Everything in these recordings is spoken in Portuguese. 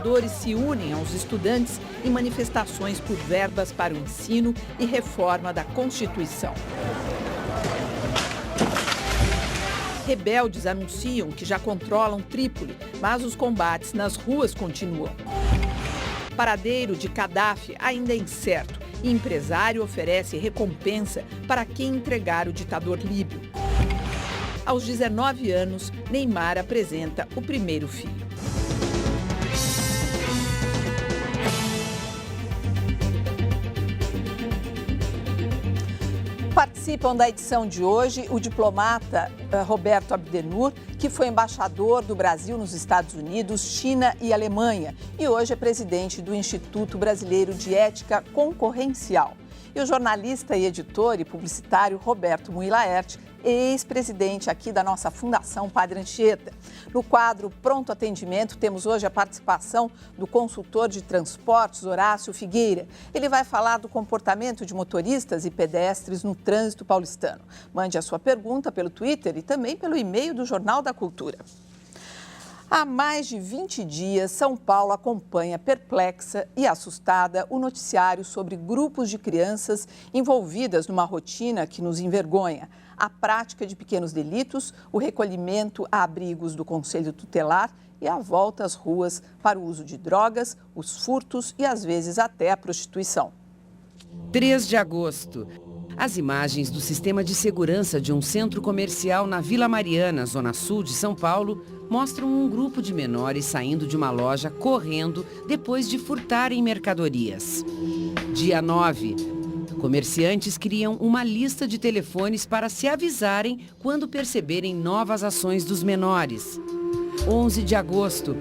educadores se unem aos estudantes em manifestações por verbas para o ensino e reforma da Constituição. Rebeldes anunciam que já controlam Trípoli, mas os combates nas ruas continuam. O paradeiro de Gaddafi ainda é incerto e empresário oferece recompensa para quem entregar o ditador líbio. Aos 19 anos, Neymar apresenta o primeiro filho. Participam da edição de hoje o diplomata Roberto Abdenur, que foi embaixador do Brasil nos Estados Unidos, China e Alemanha, e hoje é presidente do Instituto Brasileiro de Ética Concorrencial. E o jornalista e editor e publicitário Roberto Mui Laerte, ex-presidente aqui da nossa Fundação Padre Anchieta. No quadro Pronto Atendimento, temos hoje a participação do consultor de transportes, Horácio Figueira. Ele vai falar do comportamento de motoristas e pedestres no trânsito paulistano. Mande a sua pergunta pelo Twitter e também pelo e-mail do Jornal da Cultura. Há mais de 20 dias, São Paulo acompanha perplexa e assustada o noticiário sobre grupos de crianças envolvidas numa rotina que nos envergonha. A prática de pequenos delitos, o recolhimento a abrigos do Conselho Tutelar e a volta às ruas para o uso de drogas, os furtos e, às vezes, até a prostituição. 3 de agosto. As imagens do sistema de segurança de um centro comercial na Vila Mariana, zona sul de São Paulo, mostram um grupo de menores saindo de uma loja correndo depois de furtarem mercadorias. Dia 9. Comerciantes criam uma lista de telefones para se avisarem quando perceberem novas ações dos menores. 11 de agosto.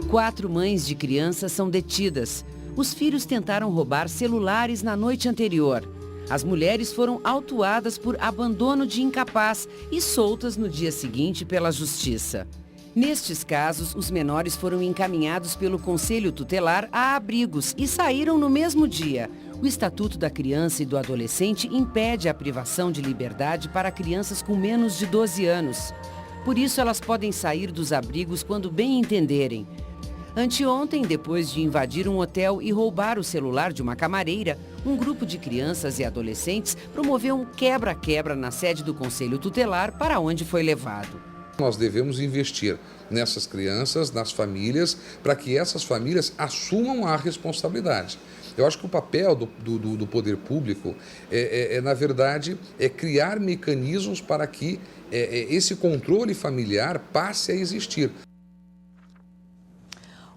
4 mães de crianças são detidas. Os filhos tentaram roubar celulares na noite anterior. As mulheres foram autuadas por abandono de incapaz e soltas no dia seguinte pela Justiça. Nestes casos, os menores foram encaminhados pelo Conselho Tutelar a abrigos e saíram no mesmo dia. O Estatuto da Criança e do Adolescente impede a privação de liberdade para crianças com menos de 12 anos. Por isso, elas podem sair dos abrigos quando bem entenderem. Anteontem, depois de invadir um hotel e roubar o celular de uma camareira, um grupo de crianças e adolescentes promoveu um quebra-quebra na sede do Conselho Tutelar, para onde foi levado. Nós devemos investir nessas crianças, nas famílias, para que essas famílias assumam a responsabilidade. Eu acho que o papel do poder público na verdade, criar mecanismos para que esse controle familiar passe a existir.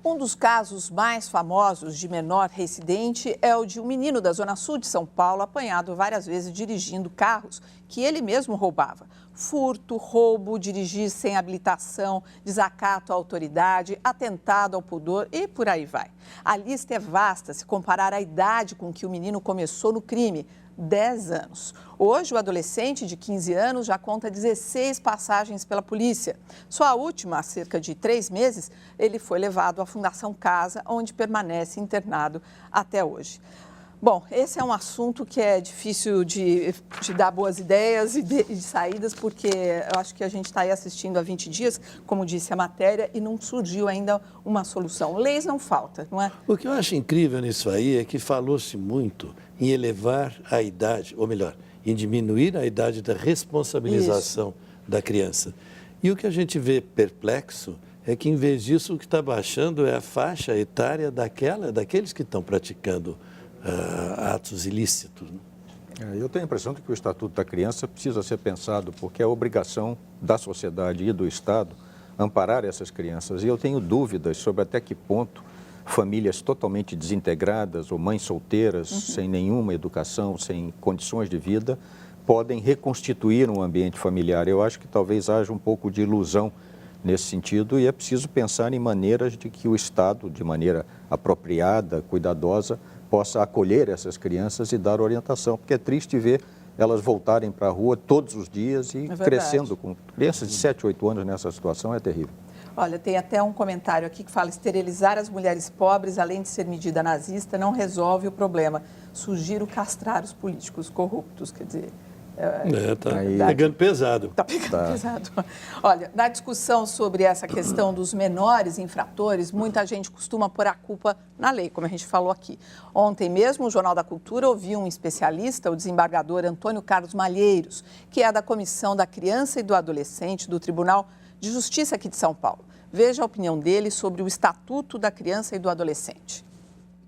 Um dos casos mais famosos de menor reincidente é o de um menino da zona sul de São Paulo apanhado várias vezes dirigindo carros que ele mesmo roubava. Furto, roubo, dirigir sem habilitação, desacato à autoridade, atentado ao pudor e por aí vai. A lista é vasta se comparar a idade com que o menino começou no crime. 10 anos. Hoje, o adolescente de 15 anos já conta 16 passagens pela polícia. Só a última, há cerca de 3 meses, ele foi levado à Fundação Casa, onde permanece internado até hoje. Bom, esse é um assunto que é difícil de dar boas ideias e de saídas, porque eu acho que a gente está aí assistindo há 20 dias, como disse a matéria, e não surgiu ainda uma solução. Leis não falta, não é? O que eu acho incrível nisso aí é que falou-se muito em elevar a idade, ou melhor, em diminuir a idade da responsabilização da criança. E o que a gente vê perplexo é que, em vez disso, o que está baixando é a faixa etária daqueles que estão praticando atos ilícitos. Eu tenho a impressão de que o Estatuto da Criança precisa ser pensado porque é obrigação da sociedade e do Estado amparar essas crianças. E eu tenho dúvidas sobre até que ponto famílias totalmente desintegradas ou mães solteiras, sem nenhuma educação, sem condições de vida, podem reconstituir um ambiente familiar. Eu acho que talvez haja um pouco de ilusão nesse sentido e é preciso pensar em maneiras de que o Estado, de maneira apropriada, cuidadosa, possa acolher essas crianças e dar orientação, porque é triste ver elas voltarem para a rua todos os dias e crescendo com crianças de 7, 8 anos nessa situação é terrível. Olha, tem até um comentário aqui que fala: esterilizar as mulheres pobres, além de ser medida nazista, não resolve o problema. Sugiro castrar os políticos corruptos. Quer dizer, Está pegando pesado. Está pegando pesado. Olha, na discussão sobre essa questão dos menores infratores, muita gente costuma pôr a culpa na lei, como a gente falou aqui. Ontem mesmo, o Jornal da Cultura ouviu um especialista, o desembargador Antônio Carlos Malheiros, que é da Comissão da Criança e do Adolescente do Tribunal de Justiça aqui de São Paulo. Veja a opinião dele sobre o Estatuto da Criança e do Adolescente.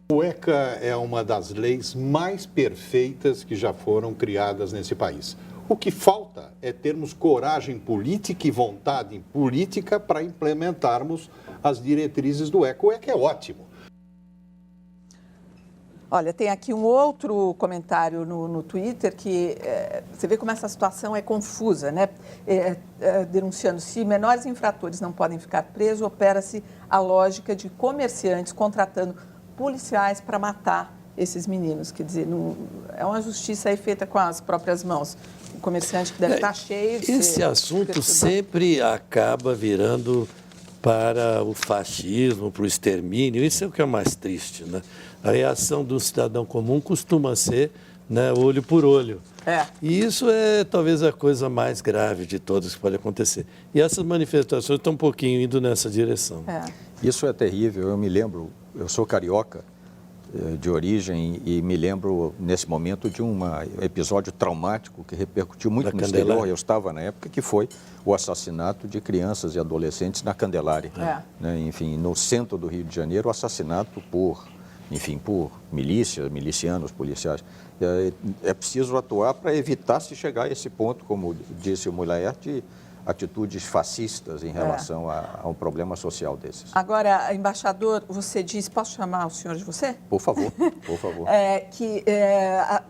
O ECA é uma das leis mais perfeitas que já foram criadas nesse país. O que falta é termos coragem política e vontade política para implementarmos as diretrizes do ECA. O ECA é ótimo. Olha, tem aqui um outro comentário no Twitter que você vê como essa situação é confusa, né? Denunciando se menores infratores não podem ficar presos, opera-se a lógica de comerciantes contratando policiais para matar esses meninos. Quer dizer, não, é uma justiça aí feita com as próprias mãos. O comerciante que deve estar cheio de Esse assunto sempre acaba virando para o fascismo, para o extermínio. Isso é o que é mais triste, né? A reação do cidadão comum costuma ser, né, olho por olho. E isso é talvez a coisa mais grave de todas que pode acontecer. E essas manifestações estão um pouquinho indo nessa direção. Isso é terrível. Eu me lembro, eu sou carioca de origem e me lembro nesse momento de um episódio traumático que repercutiu muito no exterior. Eu estava na época, que foi o assassinato de crianças e adolescentes na Candelária. Né? Enfim, no centro do Rio de Janeiro, o assassinato por milicianos, policiais. É preciso atuar para evitar se chegar a esse ponto, como disse o Mulher, de atitudes fascistas em relação a um problema social desses. Agora, embaixador, você disse, posso chamar o senhor de você? Por favor, por favor.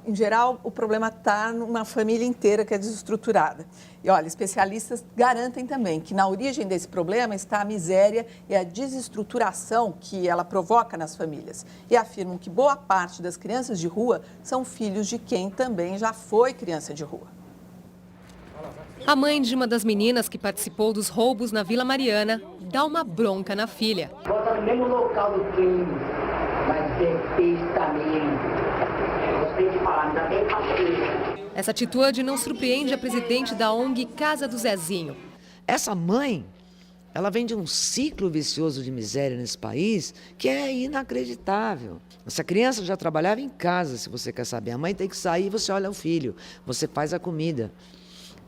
Em geral, o problema está numa família inteira que é desestruturada. E, olha, especialistas garantem também que na origem desse problema está a miséria e a desestruturação que ela provoca nas famílias. E afirmam que boa parte das crianças de rua são filhos de quem também já foi criança de rua. A mãe de uma das meninas que participou dos roubos na Vila Mariana dá uma bronca na filha. Bota no mesmo local do crime, mas perfeitamente. Gostei de falar, ainda bem paciência. Essa atitude não surpreende a presidente da ONG Casa do Zezinho. Essa mãe, ela vem de um ciclo vicioso de miséria nesse país que é inacreditável. Essa criança já trabalhava em casa, se você quer saber. A mãe tem que sair, você olha o filho, você faz a comida.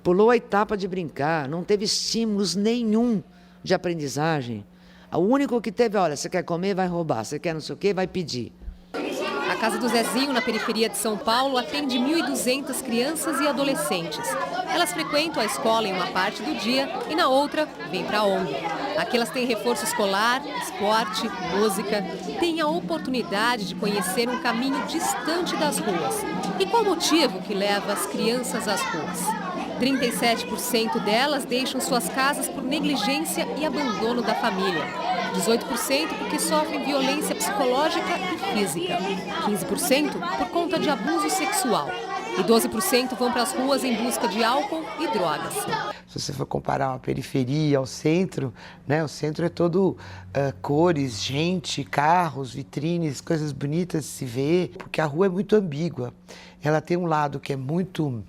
Pulou a etapa de brincar, não teve estímulos nenhum de aprendizagem. O único que teve, olha, você quer comer, vai roubar, você quer não sei o quê, vai pedir. A Casa do Zezinho, na periferia de São Paulo, atende 1.200 crianças e adolescentes. Elas frequentam a escola em uma parte do dia e na outra vêm para a ONG. Aqui elas têm reforço escolar, esporte, música, têm a oportunidade de conhecer um caminho distante das ruas. E qual o motivo que leva as crianças às ruas? 37% delas deixam suas casas por negligência e abandono da família. 18% porque sofrem violência psicológica e física. 15% por conta de abuso sexual. E 12% vão para as ruas em busca de álcool e drogas. Se você for comparar uma periferia ao centro, né, o centro é todo cores, gente, carros, vitrines, coisas bonitas de se ver, porque a rua é muito ambígua. Ela tem um lado que é muito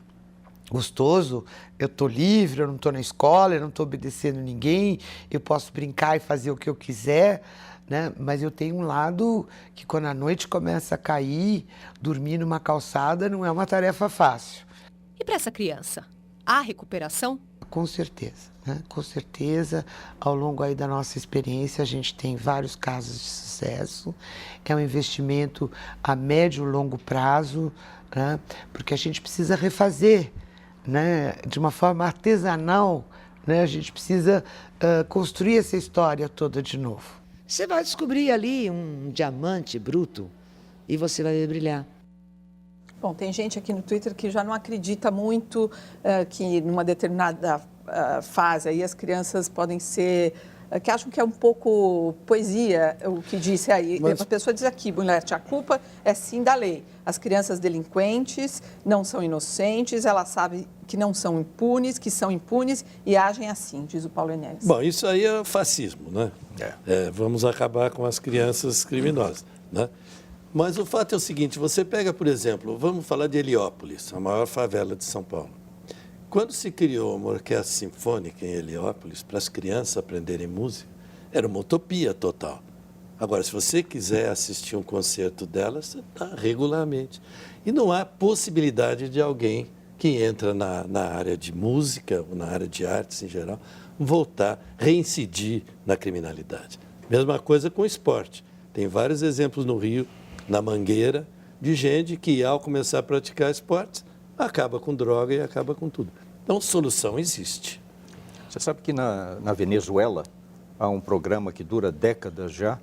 gostoso, eu estou livre, eu não estou na escola, eu não estou obedecendo ninguém, eu posso brincar e fazer o que eu quiser, né? Mas eu tenho um lado que quando a noite começa a cair, dormir numa calçada não é uma tarefa fácil. E para essa criança, há recuperação? Com certeza, né? Com certeza, ao longo aí da nossa experiência, a gente tem vários casos de sucesso, é um investimento a médio e longo prazo, né? Porque a gente precisa refazer, né, de uma forma artesanal, né, a gente precisa construir essa história toda de novo. Você vai descobrir ali um diamante bruto e você vai ver brilhar. Bom, tem gente aqui no Twitter que já não acredita muito que numa determinada fase aí as crianças podem ser... que acham que é um pouco poesia o que disse aí. Mas... A pessoa diz aqui, Mulher, a culpa é sim da lei. As crianças delinquentes não são inocentes, elas sabem que não são impunes, que são impunes e agem assim, diz o Paulo Enéas. Bom, isso aí é fascismo, né? Vamos acabar com as crianças criminosas, né? Mas o fato é o seguinte, você pega, por exemplo, vamos falar de Heliópolis, a maior favela de São Paulo. Quando se criou uma orquestra sinfônica em Heliópolis para as crianças aprenderem música, era uma utopia total. Agora, se você quiser assistir um concerto dela, você está regularmente. E não há possibilidade de alguém que entra na área de música, ou na área de artes em geral, voltar, reincidir na criminalidade. Mesma coisa com o esporte. Tem vários exemplos no Rio, na Mangueira, de gente que, ao começar a praticar esportes, acaba com droga e acaba com tudo. Então, solução existe. Você sabe que na Venezuela há um programa que dura décadas já,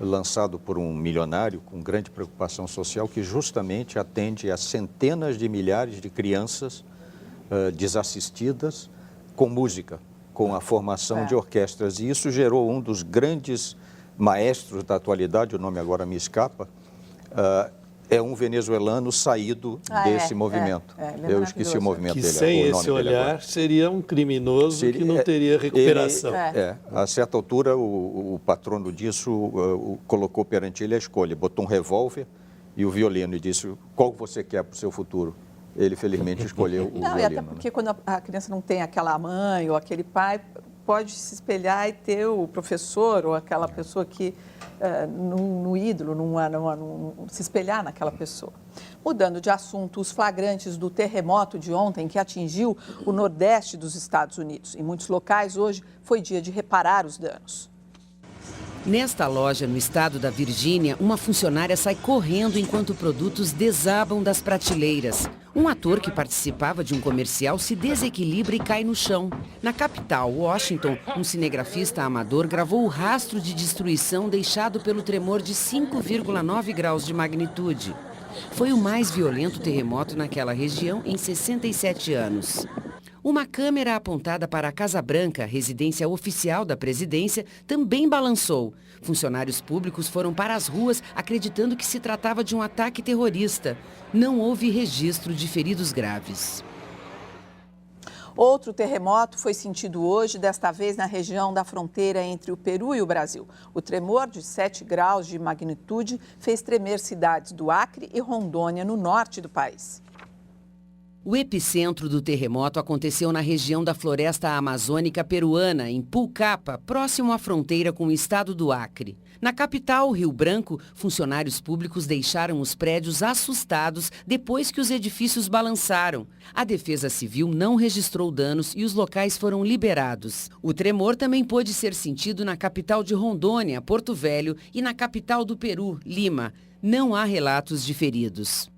lançado por um milionário com grande preocupação social, que justamente atende a centenas de milhares de crianças desassistidas com música, com a formação de orquestras. E isso gerou um dos grandes maestros da atualidade, o nome agora me escapa, é um venezuelano saído desse movimento. Eu esqueci o movimento dele. Sem esse olhar, seria um criminoso que não teria recuperação. A certa altura, o patrono disso colocou perante ele a escolha, botou um revólver e o violino e disse, qual você quer para o seu futuro? Ele, felizmente, escolheu o violino. E até porque quando a criança não tem aquela mãe ou aquele pai, pode se espelhar e ter o professor ou aquela pessoa que, no ídolo, se espelhar naquela pessoa. Mudando de assunto, os flagrantes do terremoto de ontem que atingiu o nordeste dos Estados Unidos. Em muitos locais, hoje, foi dia de reparar os danos. Nesta loja, no estado da Virgínia, uma funcionária sai correndo enquanto produtos desabam das prateleiras. Um ator que participava de um comercial se desequilibra e cai no chão. Na capital, Washington, um cinegrafista amador gravou o rastro de destruição deixado pelo tremor de 5,9 graus de magnitude. Foi o mais violento terremoto naquela região em 67 anos. Uma câmera apontada para a Casa Branca, residência oficial da presidência, também balançou. Funcionários públicos foram para as ruas acreditando que se tratava de um ataque terrorista. Não houve registro de feridos graves. Outro terremoto foi sentido hoje, desta vez na região da fronteira entre o Peru e o Brasil. O tremor de 7 graus de magnitude fez tremer cidades do Acre e Rondônia, no norte do país. O epicentro do terremoto aconteceu na região da floresta amazônica peruana, em Pulcapa, próximo à fronteira com o estado do Acre. Na capital, Rio Branco, funcionários públicos deixaram os prédios assustados depois que os edifícios balançaram. A Defesa Civil não registrou danos e os locais foram liberados. O tremor também pôde ser sentido na capital de Rondônia, Porto Velho, e na capital do Peru, Lima. Não há relatos de feridos.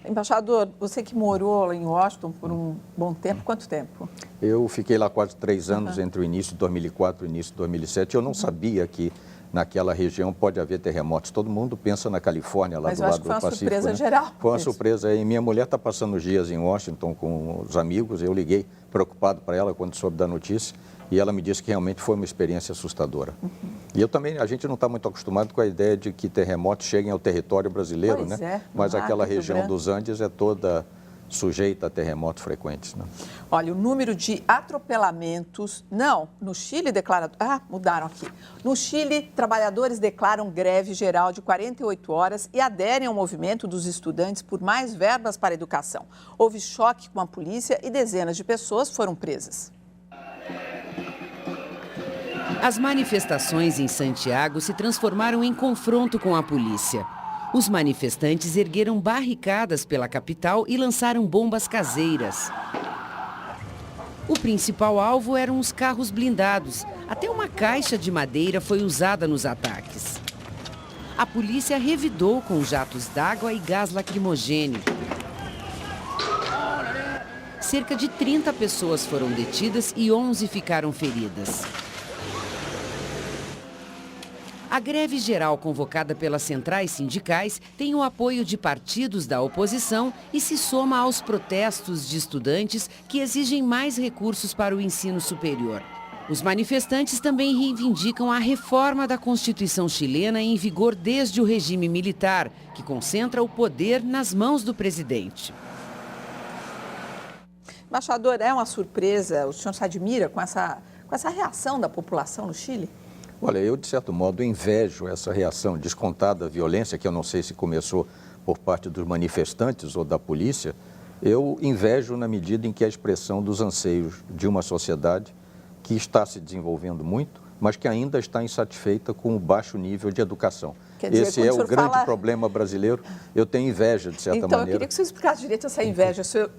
Embaixador, você que morou em Washington por um bom tempo, quanto tempo? Eu fiquei lá quase 3 anos, entre o início de 2004 e o início de 2007. Eu não sabia que naquela região pode haver terremotos. Todo mundo pensa na Califórnia, lá do lado do Pacífico. Mas eu acho que foi uma surpresa geral. Foi uma surpresa. E minha mulher está passando os dias em Washington com os amigos. Eu liguei preocupado para ela quando soube da notícia. E ela me disse que realmente foi uma experiência assustadora. E eu também, a gente não está muito acostumado com a ideia de que terremotos cheguem ao território brasileiro, né? Mas aquela região dos Andes é toda sujeita a terremotos frequentes, né? Olha, o número de atropelamentos... Não, no Chile declara... mudaram aqui. No Chile, trabalhadores declaram greve geral de 48 horas e aderem ao movimento dos estudantes por mais verbas para a educação. Houve choque com a polícia e dezenas de pessoas foram presas. As manifestações em Santiago se transformaram em confronto com a polícia. Os manifestantes ergueram barricadas pela capital e lançaram bombas caseiras. O principal alvo eram os carros blindados. Até uma caixa de madeira foi usada nos ataques. A polícia revidou com jatos d'água e gás lacrimogêneo. Cerca de 30 pessoas foram detidas e 11 ficaram feridas. A greve geral convocada pelas centrais sindicais tem o apoio de partidos da oposição e se soma aos protestos de estudantes que exigem mais recursos para o ensino superior. Os manifestantes também reivindicam a reforma da Constituição chilena em vigor desde o regime militar, que concentra o poder nas mãos do presidente. Embaixador, é uma surpresa, o senhor se admira com essa reação da população no Chile? Olha, eu, de certo modo, invejo essa reação descontada à violência, que eu não sei se começou por parte dos manifestantes ou da polícia, Eu invejo na medida em que é a expressão dos anseios de uma sociedade que está se desenvolvendo muito, mas que ainda está insatisfeita com o baixo nível de educação. Quer dizer, esse é o grande problema brasileiro. Eu tenho inveja, de certa maneira. Então, eu queria que você explicasse direito essa inveja. Você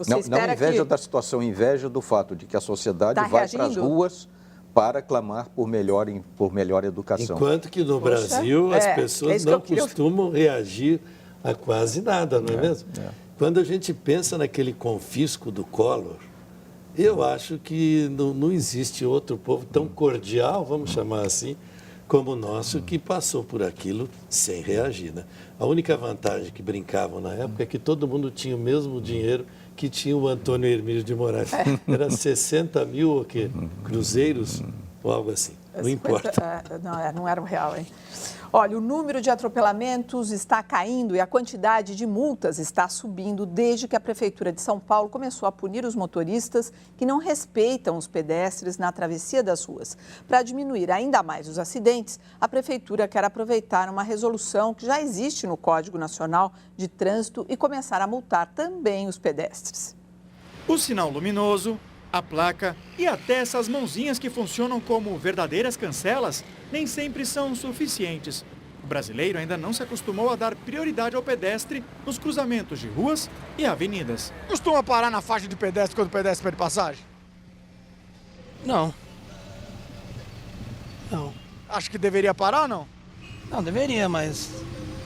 não inveja da situação, inveja do fato de que a sociedade vai para as ruas para clamar por melhor educação. Enquanto que no Brasil as pessoas não costumam reagir a quase nada, não é mesmo? Quando a gente pensa naquele confisco do Collor, eu acho que não existe outro povo tão cordial, vamos chamar assim, como o nosso, que passou por aquilo sem reagir, né? A única vantagem que brincavam na época é que todo mundo tinha o mesmo dinheiro que tinha o Antônio Hermílio de Moraes. Era 60 mil cruzeiros ou algo assim. Não importa. Não era o real, hein? Olha, o número de atropelamentos está caindo e a quantidade de multas está subindo desde que a Prefeitura de São Paulo começou a punir os motoristas que não respeitam os pedestres na travessia das ruas. Para diminuir ainda mais os acidentes, a Prefeitura quer aproveitar uma resolução que já existe no Código Nacional de Trânsito e começar a multar também os pedestres. O sinal luminoso, a placa e até essas mãozinhas que funcionam como verdadeiras cancelas nem sempre são suficientes. O brasileiro ainda não se acostumou a dar prioridade ao pedestre nos cruzamentos de ruas e avenidas. Costuma parar na faixa de pedestre quando o pedestre pede passagem? Não. Acho que deveria parar ou não? Não, deveria, mas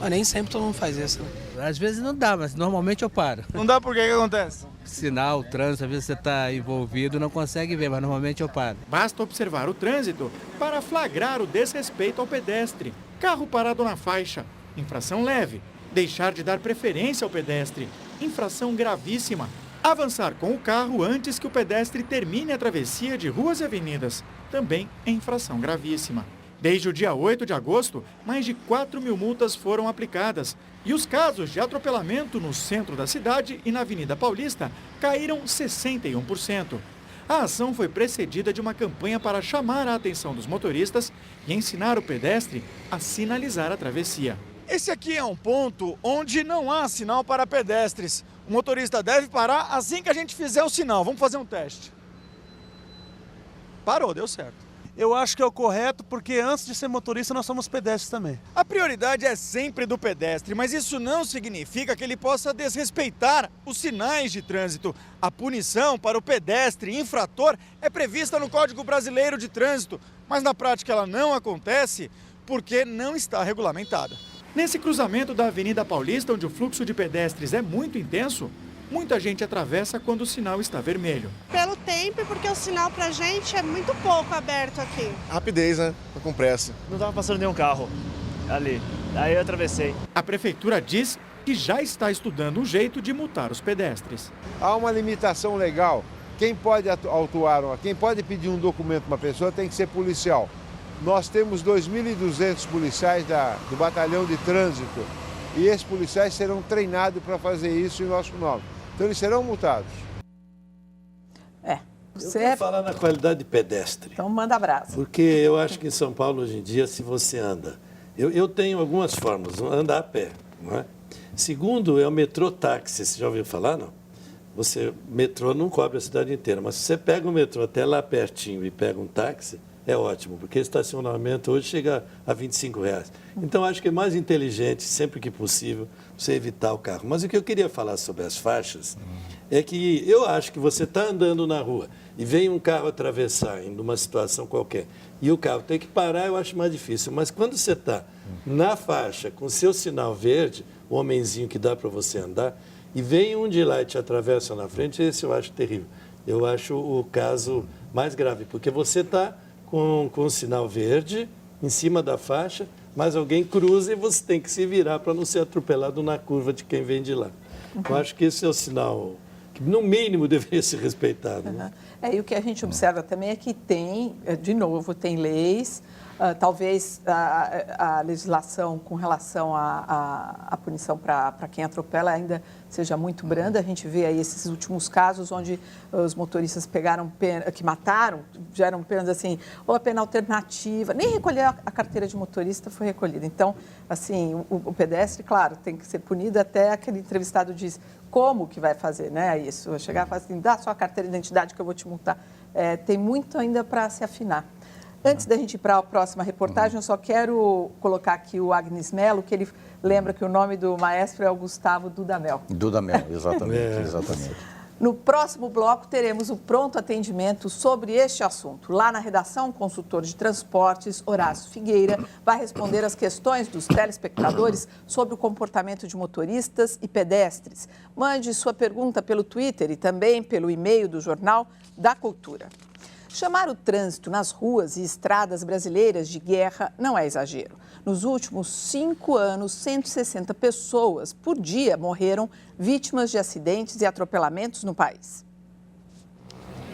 nem sempre todo mundo faz isso. Às vezes não dá, mas normalmente eu paro. Não dá por quê? O que acontece? Sinal, trânsito, às vezes você está envolvido, não consegue ver, mas normalmente eu paro. Basta observar o trânsito para flagrar o desrespeito ao pedestre. Carro parado na faixa, infração leve. Deixar de dar preferência ao pedestre, infração gravíssima. Avançar com o carro antes que o pedestre termine a travessia de ruas e avenidas, também é infração gravíssima. Desde o dia 8 de agosto, mais de 4 mil multas foram aplicadas e os casos de atropelamento no centro da cidade e na Avenida Paulista caíram 61%. A ação foi precedida de uma campanha para chamar a atenção dos motoristas e ensinar o pedestre a sinalizar a travessia. Esse aqui é um ponto onde não há sinal para pedestres. O motorista deve parar assim que a gente fizer o sinal. Vamos fazer um teste. Parou, deu certo. Eu acho que é o correto, porque antes de ser motorista nós somos pedestres também. A prioridade é sempre do pedestre, mas isso não significa que ele possa desrespeitar os sinais de trânsito. A punição para o pedestre infrator é prevista no Código Brasileiro de Trânsito, mas na prática ela não acontece porque não está regulamentada. Nesse cruzamento da Avenida Paulista, onde o fluxo de pedestres é muito intenso, muita gente atravessa quando o sinal está vermelho. Pelo tempo e porque o sinal pra gente é muito pouco aberto aqui. Rapidez, né? Tô com pressa. Não estava passando nenhum carro ali. Aí eu atravessei. A prefeitura diz que já está estudando um jeito de multar os pedestres. Há uma limitação legal. Quem pode autuar, quem pode pedir um documento para uma pessoa tem que ser policial. Nós temos 2.200 policiais do Batalhão de Trânsito e esses policiais serão treinados para fazer isso em nosso nome. Então eles serão multados. Eu quero falar na qualidade de pedestre. Então manda abraço. Porque eu acho que em São Paulo hoje em dia, se você anda... Eu tenho algumas formas, andar a pé, não é? Segundo, é o metrô táxi, você já ouviu falar, não? Metrô não cobre a cidade inteira, mas se você pega o metrô até lá pertinho e pega um táxi, é ótimo, porque o estacionamento hoje chega a R$25. Então, acho que é mais inteligente, sempre que possível, você evitar o carro. Mas o que eu queria falar sobre as faixas é que eu acho que você está andando na rua e vem um carro atravessar em uma situação qualquer e o carro tem que parar, eu acho mais difícil. Mas quando você está na faixa, com seu sinal verde, o homenzinho que dá para você andar, e vem um de lá e te atravessa na frente, esse eu acho terrível. Eu acho o caso mais grave, porque você está com o sinal verde em cima da faixa, mas alguém cruza e você tem que se virar para não ser atropelado na curva de quem vem de lá. Eu acho que esse é o sinal que, no mínimo, deveria ser respeitado. Né? E o que a gente observa também é que tem, de novo, tem leis, talvez a legislação com relação à punição para quem atropela ainda seja muito branda. A gente vê aí esses últimos casos onde os motoristas pegaram pena, que mataram, geram penas assim, ou a pena alternativa, nem recolher a carteira de motorista foi recolhida. Então, assim, o pedestre, claro, tem que ser punido, até aquele entrevistado diz como que vai fazer, né, isso. Chegar e falar assim, dá só a carteira de identidade que eu vou te multar. Tem muito ainda para se afinar. Antes da gente ir para a próxima reportagem, eu só quero colocar aqui o Agnes Mello, que ele lembra que o nome do maestro é o Gustavo Dudamel. Dudamel, exatamente, exatamente. No próximo bloco, teremos o pronto atendimento sobre este assunto. Lá na redação, o consultor de transportes, Horácio Figueira, vai responder as questões dos telespectadores sobre o comportamento de motoristas e pedestres. Mande sua pergunta pelo Twitter e também pelo e-mail do Jornal da Cultura. Chamar o trânsito nas ruas e estradas brasileiras de guerra não é exagero. Nos últimos 5 anos, 160 pessoas por dia morreram vítimas de acidentes e atropelamentos no país.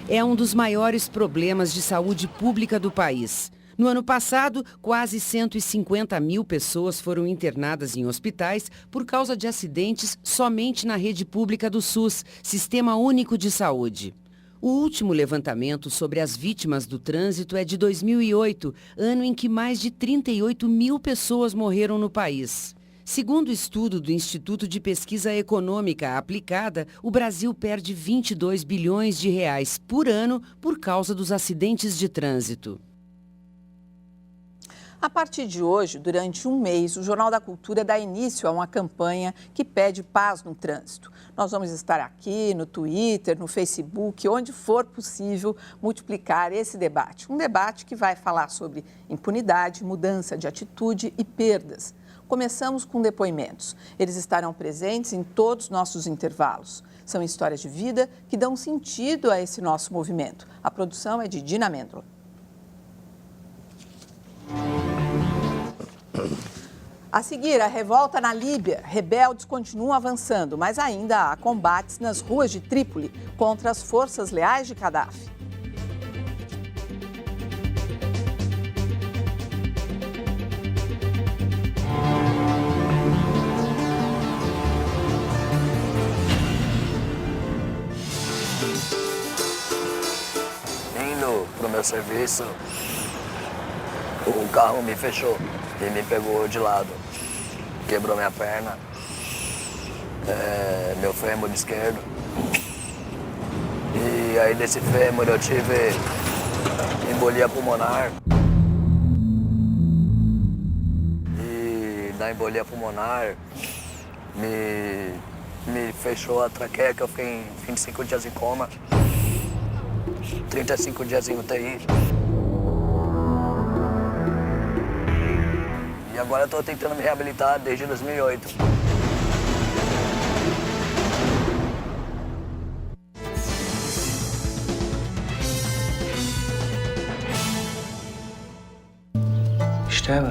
É um dos maiores problemas de saúde pública do país. No ano passado, quase 150 mil pessoas foram internadas em hospitais por causa de acidentes somente na rede pública do SUS, Sistema Único de Saúde. O último levantamento sobre as vítimas do trânsito é de 2008, ano em que mais de 38 mil pessoas morreram no país. Segundo o estudo do Instituto de Pesquisa Econômica Aplicada, o Brasil perde 22 bilhões de reais por ano por causa dos acidentes de trânsito. A partir de hoje, durante um mês, o Jornal da Cultura dá início a uma campanha que pede paz no trânsito. Nós vamos estar aqui no Twitter, no Facebook, onde for possível multiplicar esse debate. Um debate que vai falar sobre impunidade, mudança de atitude e perdas. Começamos com depoimentos. Eles estarão presentes em todos os nossos intervalos. São histórias de vida que dão sentido a esse nosso movimento. A produção é de Dina Mendola. A seguir, a revolta na Líbia. Rebeldes continuam avançando, mas ainda há combates nas ruas de Trípoli contra as forças leais de Gaddafi. Indo pro meu serviço, o carro me fechou e me pegou de lado. Quebrou minha perna, meu fêmur esquerdo. E aí desse fêmur eu tive embolia pulmonar. E da embolia pulmonar me fechou a traqueia, que eu fiquei em 25 dias em coma, 35 dias em UTI. E agora eu tô tentando me reabilitar desde 2008.